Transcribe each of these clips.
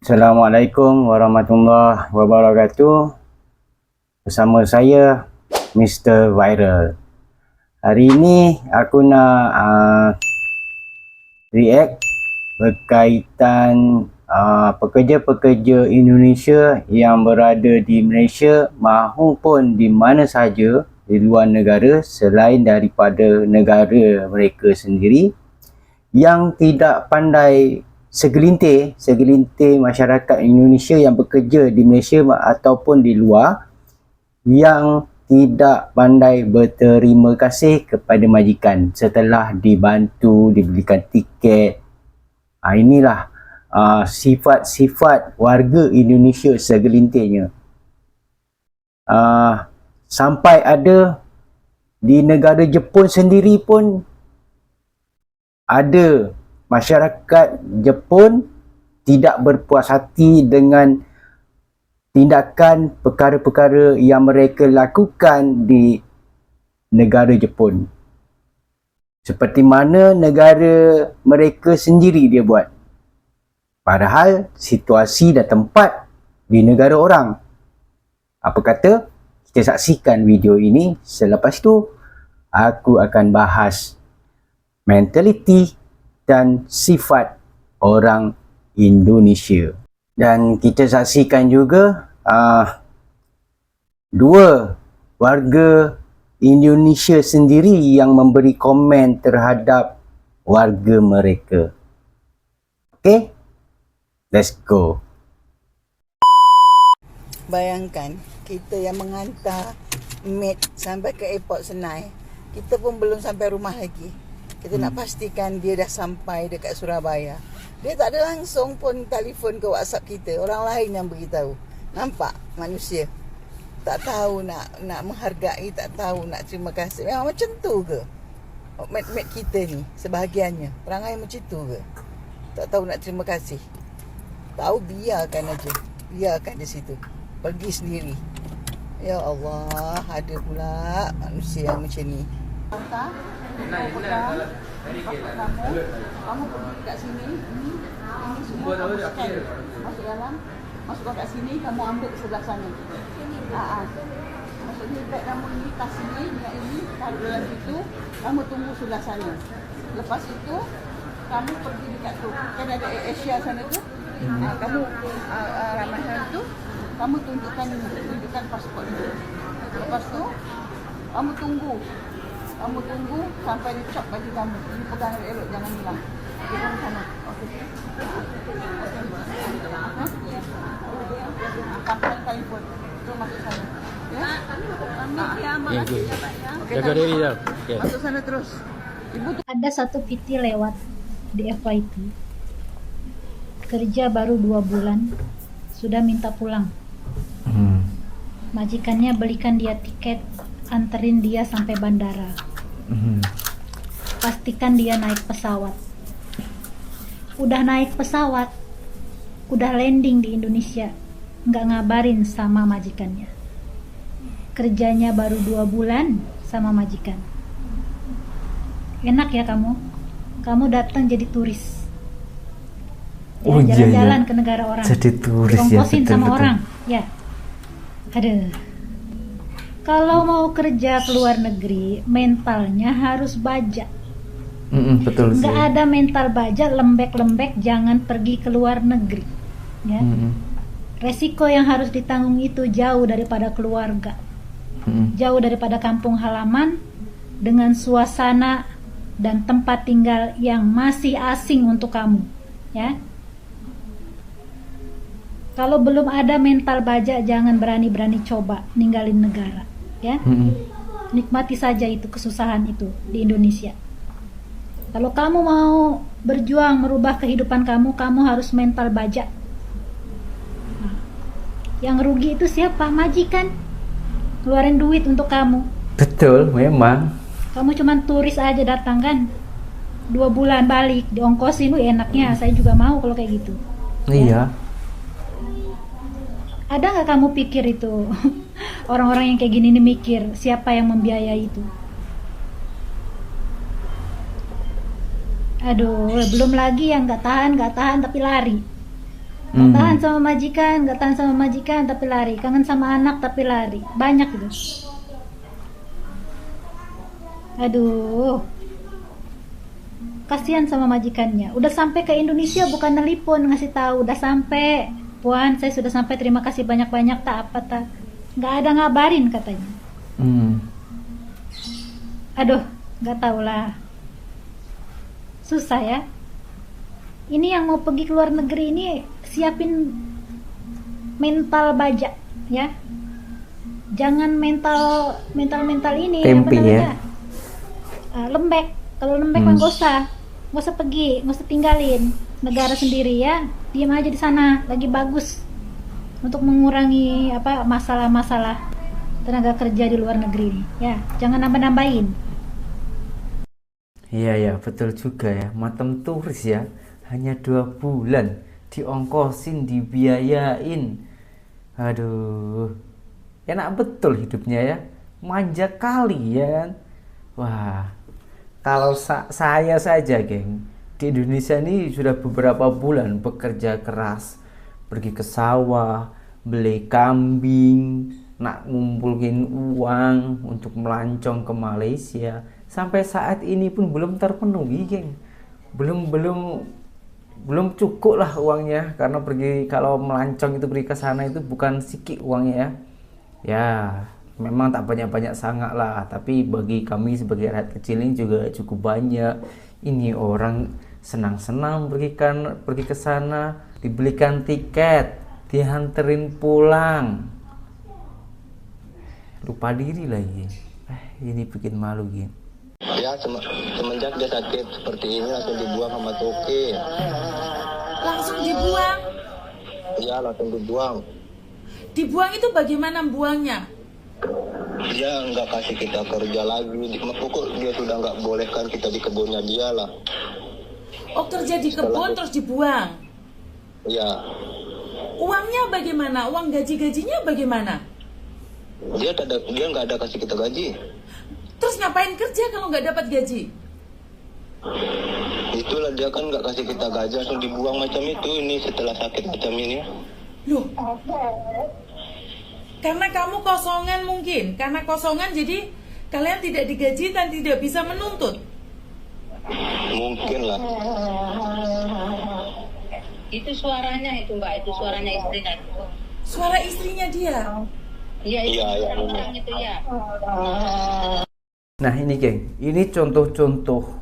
Assalamualaikum warahmatullahi wabarakatuh. Bersama saya Mr. Viral. Hari ini aku nak react berkaitan pekerja-pekerja Indonesia yang berada di Malaysia maupun di mana sahaja di luar negara selain daripada negara mereka sendiri yang tidak pandai segelintir masyarakat Indonesia yang bekerja di Malaysia ataupun di luar yang tidak pandai berterima kasih kepada majikan setelah dibantu, dibelikan tiket. Inilah sifat-sifat warga Indonesia segelintirnya. Sampai ada di negara Jepun sendiri pun ada masyarakat Jepun tidak berpuas hati dengan tindakan perkara-perkara yang mereka lakukan di negara Jepun. Seperti mana negara mereka sendiri dia buat. Padahal situasi dan tempat di negara orang. Apa kata? Kita saksikan video ini. Selepas tu aku akan bahas mentaliti dan sifat orang Indonesia. Dan kita saksikan juga dua warga Indonesia sendiri yang memberi komen terhadap warga mereka. Okay? Let's go. Bayangkan kita yang mengantar mate sampai ke airport Senai, kita pun belum sampai rumah lagi. Kita nak pastikan dia dah sampai dekat Surabaya. Dia tak ada langsung pun telefon ke WhatsApp kita. Orang lain yang beritahu. Nampak manusia tak tahu nak menghargai, tak tahu nak terima kasih. Memang macam tu ke? Mate kita ni sebahagiannya perangai macam tu ke? Tak tahu nak terima kasih. Tahu biarkan aja. Biarkan di situ. Pergi sendiri. Ya Allah, ada pula manusia yang macam ni. Kamu pergi kat sini, ini semua kamu scan. Masuk dalam, masukkan kat sini, kamu ambil sebelah sana. Maksudnya beg kamu ni, tas ini dengan ini, taruh dalam situ, kamu tunggu sebelah sana. Lepas itu, kamu pergi dekat tu, kan ada Asia sana tu. Kamu ramai sana tu, kamu tunjukkan pasport itu. Lepas tu, kamu tunggu sampai dia cop baju kamu. Ini pegang elok, jangan hilang. Dia pun sana. Okey. Pakai telefon. Tu masuk sana. Ya? Jaga diri dah. Okay. Masuk sana terus. Ibu tu Ada satu PT lewat di FYP. Kerja baru 2 bulan, sudah minta pulang. Majikannya belikan dia tiket, anterin dia sampai bandara. Pastikan dia naik pesawat. Udah naik pesawat, udah landing di Indonesia, nggak ngabarin sama majikannya. Kerjanya baru 2 bulan sama majikan. Enak ya kamu datang jadi turis. Ya, jalan-jalan ke negara orang. Jadi turis ya, Diongkosin sama betul. orang. Ya. Aduh. Kalau mau kerja ke luar negeri, mentalnya harus baja. Betul sih. Nggak ada mental baja, lembek-lembek, jangan pergi ke luar negeri. Ya. Resiko yang harus ditanggung itu jauh daripada keluarga, jauh daripada kampung halaman, dengan suasana dan tempat tinggal yang masih asing untuk kamu. Ya. Kalau belum ada mental baja, jangan berani-berani coba ninggalin negara. Ya, nikmati saja itu kesusahan itu di Indonesia. Kalau kamu mau berjuang merubah kehidupan kamu harus mental baja. Nah, yang rugi itu siapa? Majikan. Keluarin duit untuk kamu. Betul, memang. Kamu cuman turis aja datang kan, 2 bulan balik, diongkosin, enaknya. Saya juga mau kalau kayak gitu. Iya. Ada nggak kamu pikir itu orang-orang yang kayak gini nih mikir siapa yang membiayai itu? Aduh, belum lagi yang nggak tahan tapi lari. Nggak tahan sama majikan, nggak tahan sama majikan tapi lari, kangen sama anak tapi lari, banyak gitu. Aduh, kasihan sama majikannya. Udah sampai ke Indonesia bukan nelpon ngasih tahu, udah sampai. Puan, saya sudah sampai, terima kasih banyak-banyak, tak apa tak. Nggak ada ngabarin katanya. Aduh, nggak tahu lah. Susah ya. Ini yang mau pergi ke luar negeri ini siapin mental baja ya. Jangan mental ini Tempe, apa namanya? ya. Lembek. Kalau lembek mah nggak usah pergi, nggak usah tinggalin negara sendiri ya. Diam aja di sana, lagi bagus untuk mengurangi apa masalah-masalah tenaga kerja di luar negeri ini. Ya, jangan nambah-nambahin. Iya ya, betul juga ya. Matem turis ya, hanya 2 bulan diongkosin, dibiayain. Aduh, enak betul hidupnya ya. Manja kali ya kan. Wah, kalau saya saja geng, di Indonesia ini sudah beberapa bulan bekerja keras, pergi ke sawah, beli kambing, nak ngumpulin uang untuk melancong ke Malaysia. Sampai saat ini pun belum terpenuhi geng, belum cukup lah uangnya, karena kalau melancong itu pergi ke sana itu bukan sikit uangnya ya. Ya, memang tak banyak-banyak sangat lah, tapi bagi kami sebagai rakyat kecil ini juga cukup banyak. Ini orang senang-senang pergi ke sana, dibelikan tiket, dihanterin pulang. Lupa diri lagi. Ini bikin malu gitu. Ya, semenjak dia sakit seperti ini langsung dibuang sama Toki. Langsung dibuang. Ya, langsung dibuang. Dibuang itu bagaimana buangnya? Dia nggak kasih kita kerja lagi. Pokok dia sudah nggak bolehkan kita di kebunnya dia lah. Oh, kerja di kebun terus dibuang. Ya. Uangnya bagaimana? Uang gaji-gajinya bagaimana? Dia nggak ada kasih kita gaji. Terus ngapain kerja kalau nggak dapat gaji? Itulah dia kan nggak kasih kita gaji, langsung dibuang macam itu. Ini setelah sakit macam ini. Loh, karena kamu kosongan mungkin. Karena kosongan jadi kalian tidak digaji dan tidak bisa menuntut. Mungkin lah. Itu suaranya itu Mbak, itu suaranya istrinya. Suara istrinya dia. Iya, itu Iya, iya, orang itu ya. Nah ini geng, ini contoh-contoh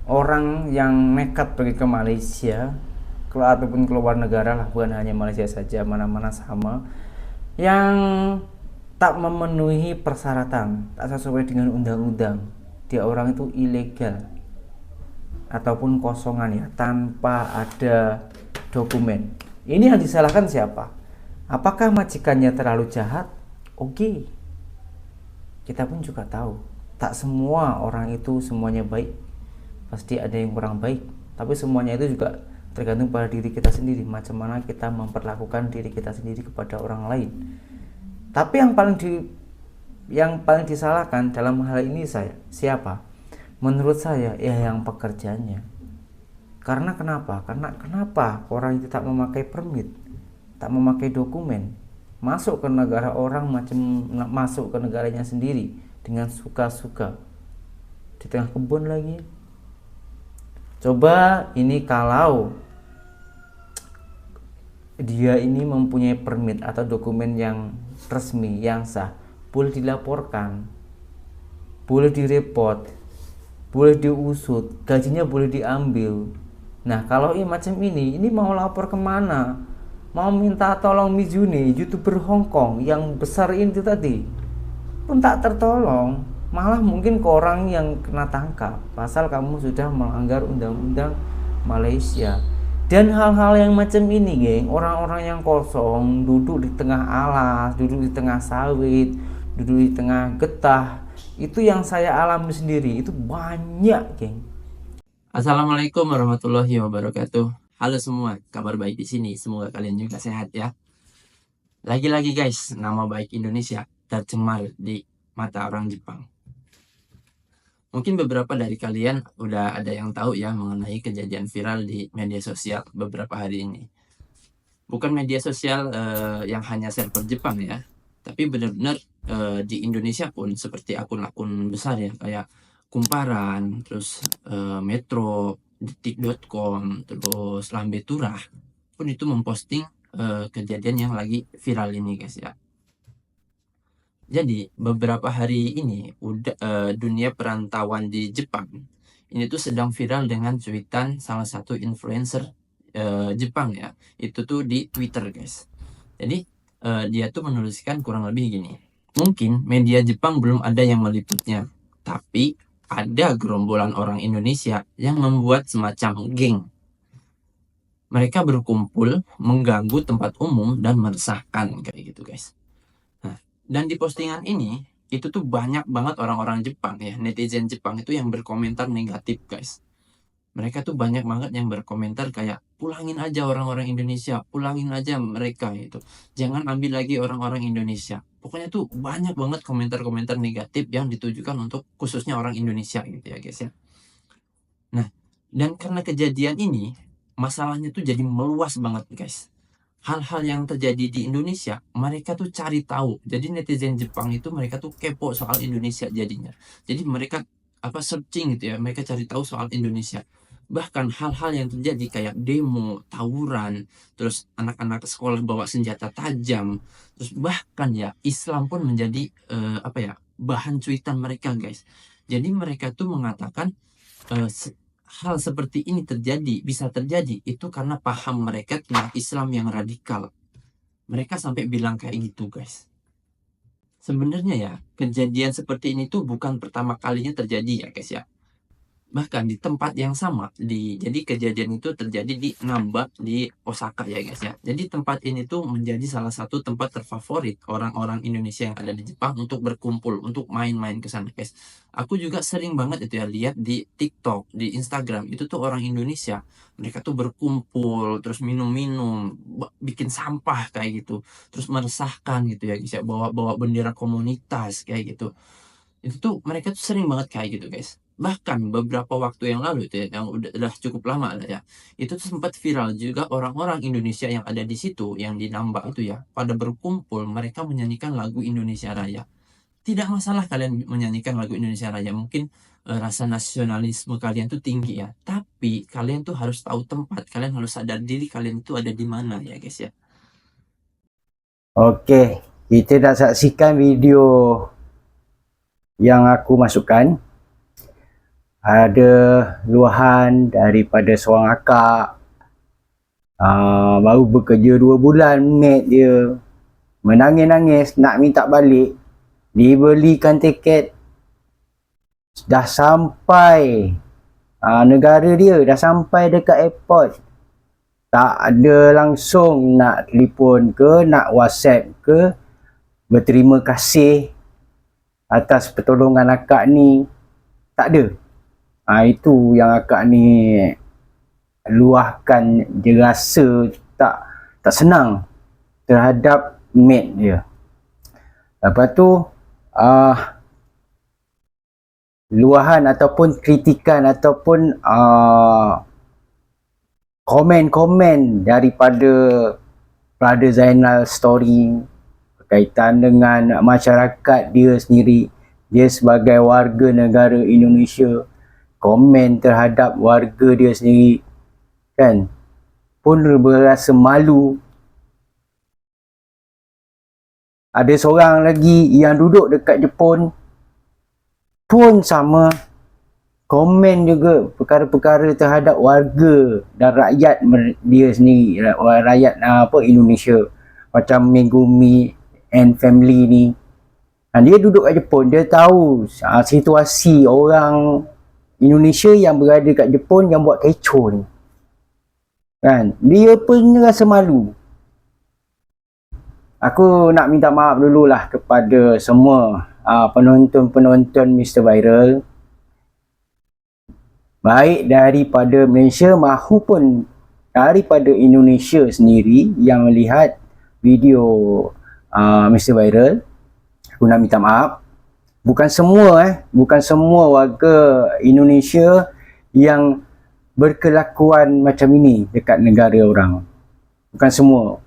orang yang nekat pergi ke Malaysia ataupun ke luar negara lah, bukan hanya Malaysia saja, mana-mana sama, yang tak memenuhi persyaratan, tak sesuai dengan undang-undang. Dia orang itu ilegal ataupun kosongan ya, tanpa ada dokumen. Ini yang disalahkan siapa? Apakah majikannya terlalu jahat? Oke. Kita pun juga tahu tak semua orang itu semuanya baik, pasti ada yang kurang baik, tapi semuanya itu juga tergantung pada diri kita sendiri, macam mana kita memperlakukan diri kita sendiri kepada orang lain. Tapi yang paling disalahkan dalam hal ini siapa? Menurut saya ya yang pekerjaannya. Karena kenapa orang itu tak memakai permit, tak memakai dokumen, masuk ke negara orang, masuk ke negaranya sendiri dengan suka-suka, di tengah kebun lagi. Coba ini kalau dia ini mempunyai permit atau dokumen yang resmi, yang sah, boleh dilaporkan, boleh direport, boleh diusut, gajinya boleh diambil. Nah kalau ini macam ini mau lapor kemana? Mau minta tolong Mizune, YouTuber Hongkong yang besar ini tadi, pun tak tertolong, malah mungkin ke orang yang kena tangkap pasal kamu sudah melanggar undang-undang Malaysia. Dan hal-hal yang macam ini geng, orang-orang yang kosong, duduk di tengah alas, duduk di tengah sawit, duduk di tengah getah, itu yang saya alami sendiri, itu banyak geng. Assalamualaikum warahmatullahi wabarakatuh. Halo semua, kabar baik di sini, semoga kalian juga sehat ya. Lagi-lagi guys, nama baik Indonesia tercemar di mata orang Jepang. Mungkin beberapa dari kalian udah ada yang tahu ya mengenai kejadian viral di media sosial beberapa hari ini. bukan media sosial yang hanya server Jepang ya, tapi benar-benar di Indonesia pun seperti akun-akun besar ya, kayak Kumparan, terus Metro, detik.com, terus Lambe Turah pun itu memposting kejadian yang lagi viral ini guys ya. Jadi beberapa hari ini dunia perantauan di Jepang ini tuh sedang viral dengan cuitan salah satu influencer Jepang ya, itu tuh di Twitter guys. Jadi dia tuh menuliskan kurang lebih gini, mungkin media Jepang belum ada yang meliputnya, tapi ada gerombolan orang Indonesia yang membuat semacam geng. Mereka berkumpul mengganggu tempat umum dan meresahkan kayak gitu guys. Nah, dan di postingan ini itu tuh banyak banget orang-orang Jepang ya, netizen Jepang itu yang berkomentar negatif guys. Mereka tuh banyak banget yang berkomentar kayak pulangin aja orang-orang Indonesia, pulangin aja mereka gitu, jangan ambil lagi orang-orang Indonesia. Pokoknya tuh banyak banget komentar-komentar negatif yang ditujukan untuk khususnya orang Indonesia gitu ya guys ya. Nah, dan karena kejadian ini masalahnya tuh jadi meluas banget guys. Hal-hal yang terjadi di Indonesia mereka tuh cari tahu. Jadi netizen Jepang itu mereka tuh kepo soal Indonesia jadinya. Jadi mereka searching gitu ya, mereka cari tahu soal Indonesia. Bahkan hal-hal yang terjadi kayak demo, tawuran, terus anak-anak sekolah bawa senjata tajam, terus bahkan ya Islam pun menjadi bahan cuitan mereka guys. Jadi mereka tuh mengatakan hal seperti ini bisa terjadi itu karena paham mereka tentang Islam yang radikal. Mereka sampai bilang kayak gitu guys. Sebenarnya ya kejadian seperti ini tuh bukan pertama kalinya terjadi ya guys ya. Bahkan di tempat yang sama, jadi kejadian itu terjadi di Namba di Osaka ya guys ya. Jadi tempat ini tuh menjadi salah satu tempat terfavorit orang-orang Indonesia yang ada di Jepang untuk berkumpul, untuk main-main ke sana guys. Aku juga sering banget itu ya lihat di TikTok, di Instagram, itu tuh orang Indonesia, mereka tuh berkumpul, terus minum-minum, bikin sampah kayak gitu, terus meresahkan gitu ya guys ya, bawa bendera komunitas kayak gitu. Itu tuh mereka tuh sering banget kayak gitu guys. Bahkan beberapa waktu yang lalu itu ya, yang udah cukup lama lah ya, itu tuh sempat viral juga orang-orang Indonesia yang ada di situ, yang di Namba itu ya, pada berkumpul mereka menyanyikan lagu Indonesia Raya. Tidak masalah kalian menyanyikan lagu Indonesia Raya, mungkin rasa nasionalisme kalian tuh tinggi ya, tapi kalian tuh harus tahu tempat, kalian harus sadar diri kalian itu ada di mana ya guys ya. Okey, kita dah saksikan video yang aku masukkan. Ada luahan daripada seorang akak, baru bekerja 2 bulan, mate dia menangis-nangis nak minta balik, dibelikan tiket, dah sampai negara dia, dah sampai dekat airport, tak ada langsung nak telefon ke, nak WhatsApp ke, berterima kasih atas pertolongan akak ni, tak ada. Itu yang akak ni luahkan, dia rasa tak senang terhadap mate dia. Lepas tu luahan ataupun kritikan ataupun komen-komen daripada Brother Zainal Story berkaitan dengan masyarakat dia sendiri, dia sebagai warga negara Indonesia, komen terhadap warga dia sendiri kan, pun berasa malu. Ada seorang lagi yang duduk dekat Jepun pun sama, komen juga perkara-perkara terhadap warga dan rakyat dia sendiri, rakyat Indonesia, macam Megumi and family ni. Dia duduk kat Jepun, dia tahu situasi orang Indonesia yang berada kat Jepun yang buat kecoh ni kan, dia pun rasa malu. Aku nak minta maaf dululah kepada semua penonton-penonton Mr. Viral, baik daripada Malaysia maupun daripada Indonesia sendiri yang melihat video Mr. Viral. Aku nak minta maaf. Bukan semua warga Indonesia yang berkelakuan macam ini dekat negara orang. Bukan semua.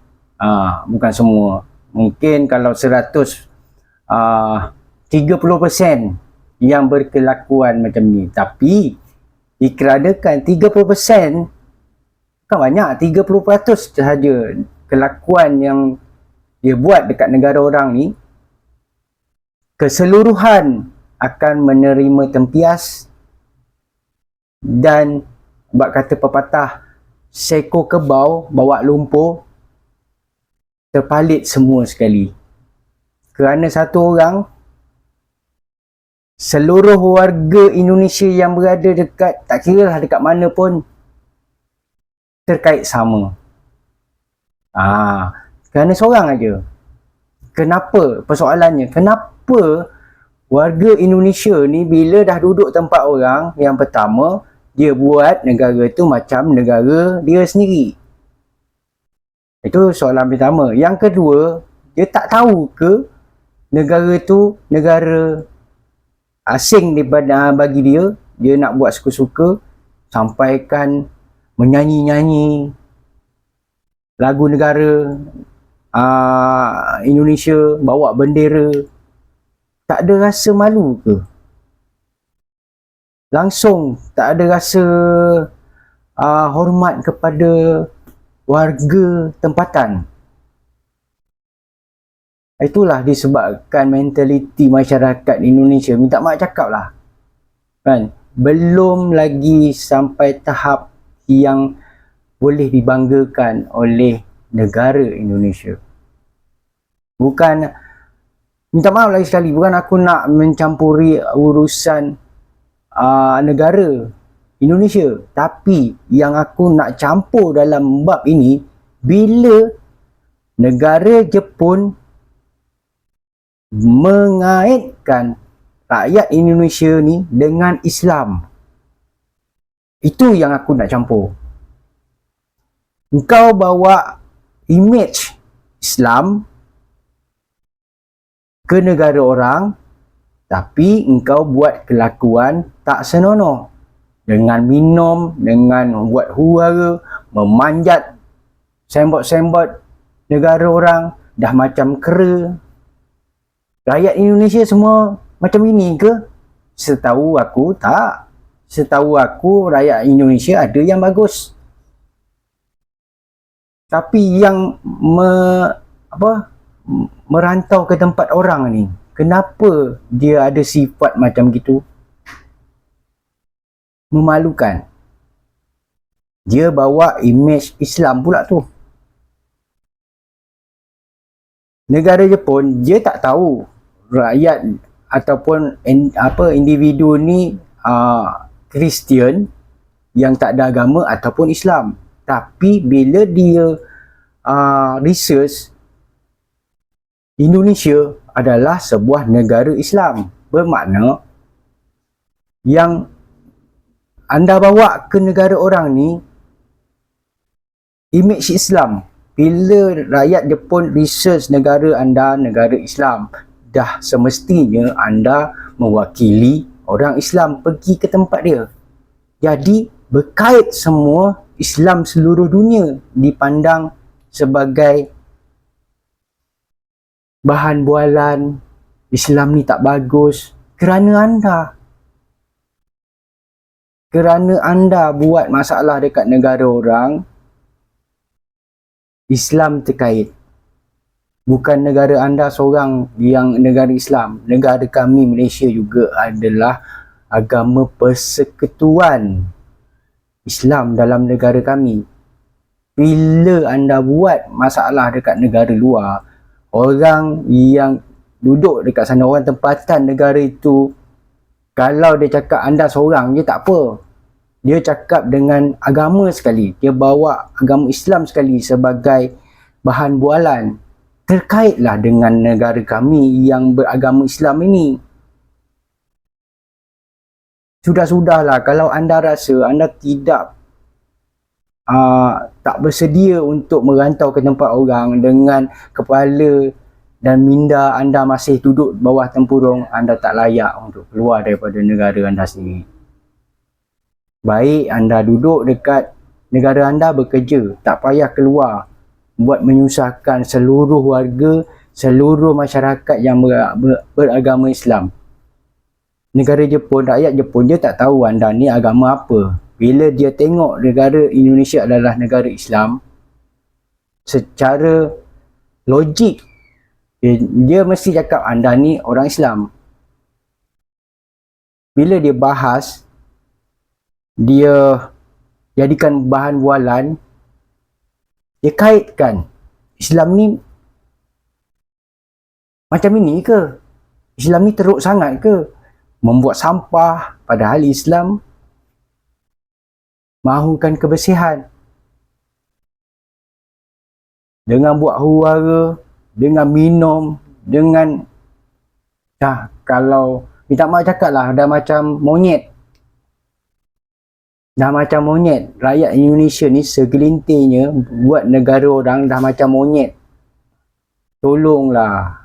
Bukan semua. Mungkin kalau 100, 30% yang berkelakuan macam ni. Tapi dikeranakan 30%, bukan banyak, 30% sahaja kelakuan yang dia buat dekat negara orang ni, keseluruhan akan menerima tempias dan bab kata pepatah, seekor kebau bawa lumpur, terpalit semua sekali. Kerana satu orang, seluruh warga Indonesia yang berada dekat, tak kira lah dekat mana pun, terkait sama. Kerana seorang aja. Kenapa? Persoalannya, kenapa warga Indonesia ni bila dah duduk tempat orang, yang pertama, dia buat negara tu macam negara dia sendiri. Itu soalan pertama. Yang kedua, dia tak tahu ke negara tu negara asing daripada bagi dia. Dia nak buat suka-suka, sampaikan menyanyi-nyanyi lagu negara Indonesia, bawa bendera. Tak ada rasa malu ke? Langsung tak ada rasa hormat kepada warga tempatan. Itulah disebabkan mentaliti masyarakat Indonesia, minta mak cakap lah, kan, belum lagi sampai tahap yang boleh dibanggakan oleh negara Indonesia. Bukan, minta maaf lagi sekali, bukan aku nak mencampuri urusan negara Indonesia, tapi yang aku nak campur dalam bab ini, bila negara Jepun mengaitkan rakyat Indonesia ni dengan Islam. Itu yang aku nak campur. Engkau bawa image Islam ke negara orang, tapi engkau buat kelakuan tak senonoh. Dengan minum, dengan buat huru-hara, memanjat sembot-sembot negara orang, dah macam kera. Rakyat Indonesia semua macam ini ke? Setahu aku tak. Setahu aku rakyat Indonesia ada yang bagus. Tapi yang merantau ke tempat orang ni, kenapa dia ada sifat macam gitu? Memalukan. Dia bawa image Islam pula tu. Negara Jepun, dia tak tahu rakyat ataupun individu ni Kristian yang tak ada agama ataupun Islam. Tapi bila dia research, Indonesia adalah sebuah negara Islam. Bermakna yang anda bawa ke negara orang ni image Islam. Bila rakyat Jepun research negara anda, negara Islam, dah semestinya anda mewakili orang Islam pergi ke tempat dia. Jadi berkait semua, Islam seluruh dunia dipandang sebagai bahan bualan. Islam ni tak bagus kerana anda buat masalah dekat negara orang. Islam terkait. Bukan negara anda seorang yang negara Islam. Negara kami Malaysia juga adalah agama persekutuan Islam dalam negara kami. Bila anda buat masalah dekat negara luar, orang yang duduk dekat sana, orang tempatan negara itu, kalau dia cakap anda seorang je tak apa. Dia cakap dengan agama sekali. Dia bawa agama Islam sekali sebagai bahan bualan. Terkaitlah dengan negara kami yang beragama Islam ini. Sudahlah, kalau anda rasa anda tak bersedia untuk merantau ke tempat orang dengan kepala dan minda anda masih duduk bawah tempurung, anda tak layak untuk keluar daripada negara anda sendiri. Baik anda duduk dekat negara anda bekerja, tak payah keluar. buat menyusahkan seluruh warga, seluruh masyarakat yang beragama Islam. Negara Jepun, rakyat Jepun dia tak tahu anda ni agama apa. Bila dia tengok negara Indonesia adalah negara Islam, secara logik dia mesti cakap anda ni orang Islam. Bila dia bahas, dia jadikan bahan bualan, dia kaitkan Islam ni macam ini ke? Islam ni teruk sangat ke? Membuat sampah, padahal Islam mahukan kebersihan. Dengan buat huru-hara, dengan minum, dengan kalau minta maaf cakap lah, dah macam monyet. Dah macam monyet. Rakyat Indonesia ni segelintirnya buat negara orang dah macam monyet. Tolonglah.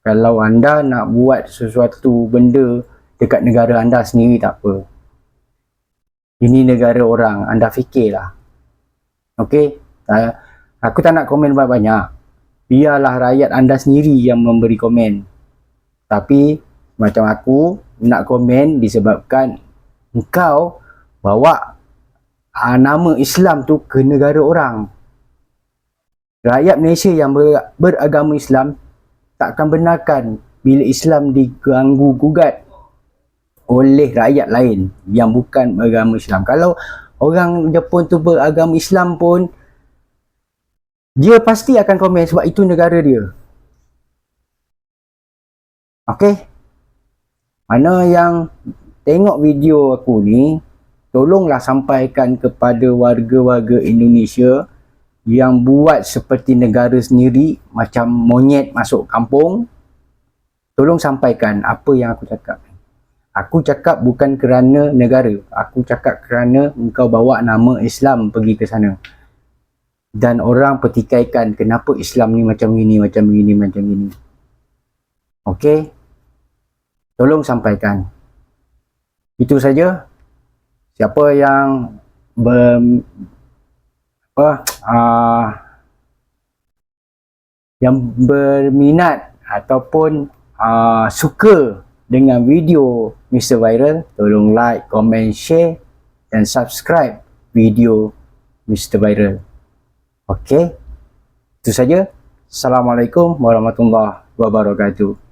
Kalau anda nak buat sesuatu benda dekat negara anda sendiri tak apa. Ini negara orang, anda fikirlah. Okey? Aku tak nak komen banyak-banyak. Biarlah rakyat anda sendiri yang memberi komen. Tapi macam aku nak komen disebabkan engkau bawa nama Islam tu ke negara orang. Rakyat Malaysia yang beragama Islam tak akan benarkan bila Islam diganggu gugat oleh rakyat lain yang bukan beragama Islam. Kalau orang Jepun tu beragama Islam pun, dia pasti akan komen sebab itu negara dia. Okey? Mana yang tengok video aku ni, tolonglah sampaikan kepada warga-warga Indonesia yang buat seperti negara sendiri, macam monyet masuk kampung. Tolong sampaikan apa yang aku cakap. Aku cakap bukan kerana negara. Aku cakap kerana engkau bawa nama Islam pergi ke sana. Dan orang pertikaikan kenapa Islam ni macam gini, macam gini, macam gini. Okey? Tolong sampaikan. Itu saja. Siapa yang yang berminat ataupun suka dengan video Mr. Viral, tolong like, comment, share dan subscribe video Mr. Viral. Okey? Itu saja. Assalamualaikum warahmatullahi wabarakatuh.